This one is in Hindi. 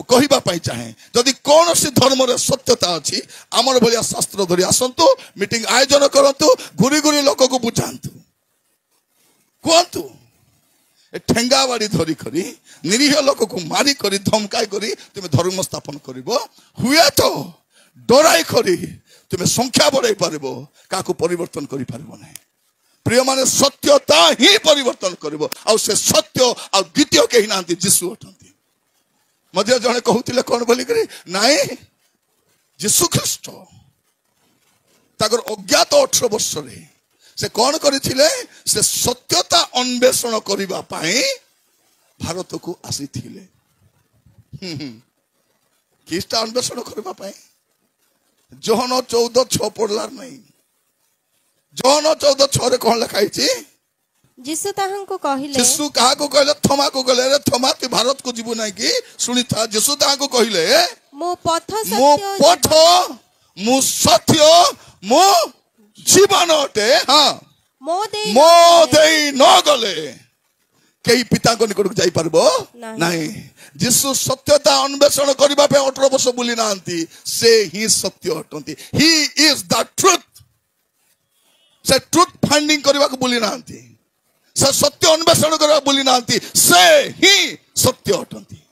कहवाई चाहे जदि कौन सी धर्म रे सत्यता अच्छी आमर भाया शास्त्र धरी आसतु मीटिंग आयोजन करंतु घुरी घुरी लोक को बुझातु कहतु ठेंगा बाड़ी धरी करी निरीह लोक को मारी करी धमकाई करी तुम धर्म स्थापन कर हुए तो डराई करी तुम संख्या बढ़ाई पार क्या परिवर्तन कर प्रिय माने सत्यता ही परिवर्तन कर सत्य आ द्वितीय कही ना जीशु अटंती मध्य जड़े कहते कौन बोलिक नाई जीशु ख्रीस्ट ताकर अज्ञात 18 वर्ष से कौन करथिले से सत्यता अन्वेषण करिबा पाई भारत को आसी थिले किस्ता अन्वेषण करिबा पाई जोहन 14:6 पढ़लार नहीं जोहन 14:6 रे कौन लिखाई छी जीशु ताहांको कहिले जीशु कहा को कहले थोमा को कहले रे थोमा तू भारत को जीवु नहीं कि सुनी था जीशु ताहांको कहले मो पथ मो सत्य मो जीवन अटे हाँ मो देई न गले कई पिता को निकट जाई परबो नहीं जीशु सत्यता अन्वेषण करबा पे 18 वर्ष बुली नांती से ही सत्य अटंती ही इज द ट्रुथ से ट्रुथ फाइंडिंग करबा को बुली नांती से सत्य अन्वेषण करबा बुली नांती से ही सत्य अटंती।